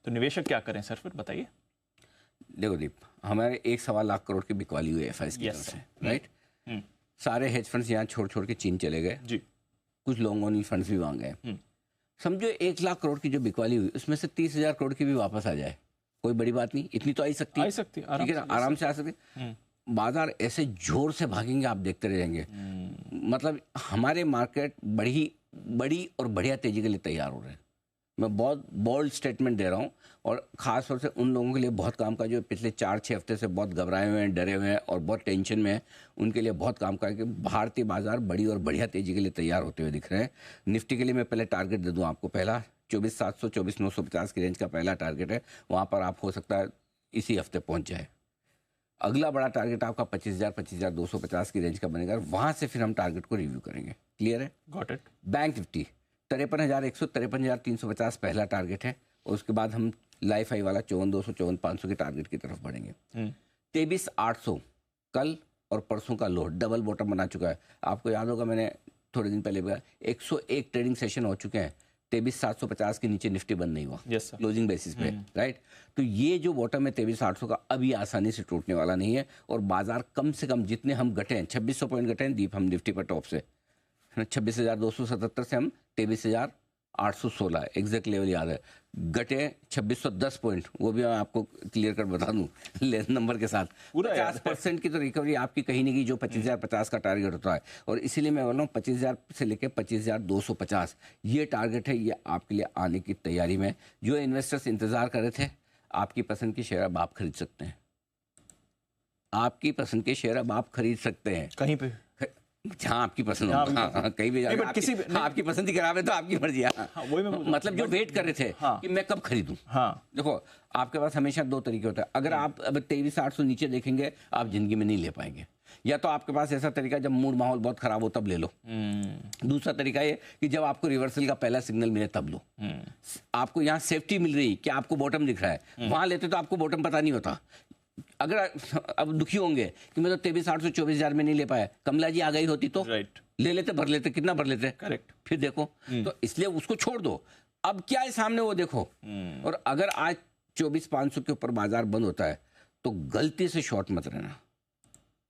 तो निवेशक क्या करें सर, फिर बताइए। देखो दीप, हमारे 1.25 लाख करोड़ की बिकवाली हुई है एफआईएस की तरफ से, राइट। सारे हेज फंड्स यहाँ छोड़ छोड़ के चीन चले गए जी। कुछ लॉन्ग ओनली फंड्स भी वहाँ गए। समझो 1 लाख करोड़ की जो बिकवाली हुई उसमें से 30,000 करोड़ की भी वापस आ जाए, कोई बड़ी बात नहीं, इतनी तो आ सकती है, ठीक है ना, आराम से आ सकती। बाजार ऐसे जोर से भागेंगे, आप देखते रह जाएंगे। मतलब हमारे मार्केट बड़ी और बढ़िया तेजी के लिए तैयार हो रहे हैं। मैं बहुत बोल्ड स्टेटमेंट दे रहा हूँ, और ख़ास तौर से उन लोगों के लिए बहुत काम का जो पिछले 4-6 हफ्ते से बहुत घबराए हुए हैं, डरे हुए हैं और बहुत टेंशन में हैं, उनके लिए बहुत काम का है कि भारतीय बाजार बड़ी और बढ़िया तेजी के लिए तैयार होते हुए दिख रहे हैं। निफ्टी के लिए मैं पहले टारगेट दे दूँ आपको, पहला 24,700 24,950 की रेंज का पहला टारगेट है, वहाँ पर आप हो सकता है इसी हफ्ते पहुँच जाए। अगला बड़ा टारगेट आपका 25,000 25,250 की रेंज का बनेगा, वहाँ से फिर हम टारगेट को रिव्यू करेंगे। क्लियर है? Got it. बैंक निफ्टी 53,100 53,350 पहला टारगेट है, और उसके बाद हम लाइफ आई वाला 54,200 54,500 के टारगेट की तरफ बढ़ेंगे। 23,800 कल और परसों का लो, डबल बॉटम बना चुका है। आपको याद होगा मैंने थोड़े दिन पहले बताया 101 ट्रेडिंग सेशन हो चुके हैं, 23,750 के नीचे निफ्टी बंद नहीं हुआ क्लोजिंग बेसिस पे, राइट। तो ये जो बॉटम है 23,800 का, अभी आसानी से टूटने वाला नहीं है, और बाजार कम से कम जितने हम घटे हैं, 2600 पॉइंट घटे हैं दीप हम निफ्टी पर टॉप से, 26,277 से हम 23,816 एग्जैक्ट लेवल याद है, घटे 2610 पॉइंट, वो भी मैं आपको क्लियर कर बता दूं नंबर के साथ। 50% की तो रिकवरी आपकी कहीं नहीं की, जो 25,050 का टारगेट होता है, और इसीलिए मैं बोल रहा हूँ 25,000 से लेकर 25,250 ये टारगेट है, ये आपके लिए आने की तैयारी में। जो इन्वेस्टर्स इंतजार कर रहे थे, आपकी पसंद की शेयर अब आप खरीद सकते हैं, आपकी पसंद के शेयर अब आप खरीद सकते हैं कहीं पे, जहाँ आपकी पसंद हो, कहीं भी जाके किसी भी आपकी पसंद की किताब है तो आपकी मर्जी है। मतलब जो वेट कर रहे थे कि मैं कब खरीदूं। देखो आपके पास हमेशा दो तरीके होते हैं, अगर आप अब 23,800 नीचे देखेंगे आप जिंदगी में नहीं ले पाएंगे, या तो आपके पास ऐसा तरीका जब मूड माहौल बहुत खराब हो तब ले लो, दूसरा तरीका ये कि जब आपको रिवर्सल का पहला सिग्नल मिले तब लो। आपको यहाँ सेफ्टी मिल रही कि आपको बॉटम दिख रहा है, वहां लेते तो आपको बॉटम पता नहीं होता। अगर अब दुखी होंगे कि मैं तो 23,800 24,000 में नहीं ले पाया, कमला जी आ गई होती तो ले लेते, भर लेते, कितना भर लेते, करेक्ट, फिर देखो। तो इसलिए उसको छोड़ दो, अब क्या है सामने वो देखो। और अगर आज 24,500 के ऊपर बाजार बंद होता है तो गलती से शॉर्ट मत रहना,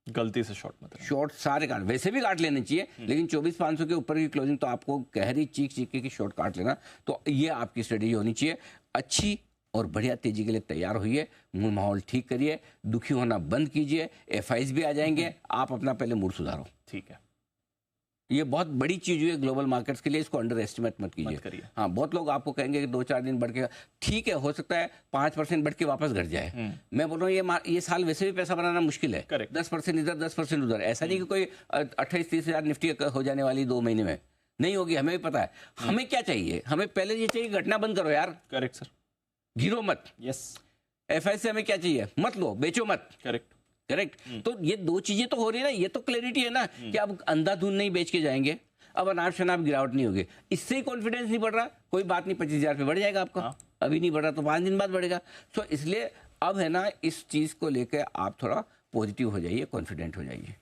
गलती से शॉर्ट मत रहना। शॉर्ट सारे काट, वैसे भी काट लेने चाहिए, लेकिन 24,500 के ऊपर की क्लोजिंग तो आपको गहरी चीख के की शॉर्ट काट लेना, तो ये आपकी स्ट्रेटेजी होनी चाहिए। अच्छी और बढ़िया तेजी के लिए तैयार होइए, मूड माहौल ठीक करिए, दुखी होना बंद कीजिए, एफआईज भी आ जाएंगे, आप अपना पहले मूड सुधारो। ठीक है, ये बहुत बड़ी चीज है ग्लोबल मार्केट्स के लिए, इसको अंडर एस्टिमेट मत कीजिए। हाँ, बहुत लोग आपको कहेंगे कि 2-4 दिन बढ़ के, ठीक है, हो सकता है 5% बढ़ के वापस घट जाए। मैं बोल रहा हूँ ये साल वैसे भी पैसा बनाना मुश्किल है, 10% इधर 10% उधर, ऐसा नहीं कि कोई 28-30 हज़ार निफ्टी हो जाने वाली 2 महीने में, नहीं होगी, हमें भी पता है। हमें क्या चाहिए, हमें पहले ये चाहिए घटना बंद करो यार। करेक्ट सर, गिरो मत। यस, एफआई से हमें क्या चाहिए, मत लो, बेचो मत। Correct correct. तो ये दो चीजें तो हो रही है ना, ये तो क्लैरिटी है ना कि अब अंधाधुंध नहीं बेच के जाएंगे, अब अनाप शनाप गिरावट नहीं होगी, इससे ही कॉन्फिडेंस नहीं बढ़ रहा, कोई बात नहीं, 25,000 पे बढ़ जाएगा आपका। अभी नहीं बढ़ रहा तो 5 दिन बाद बढ़ेगा। तो इसलिए अब है ना, इस चीज को लेकर आप थोड़ा पॉजिटिव हो जाइए, कॉन्फिडेंट हो जाइए।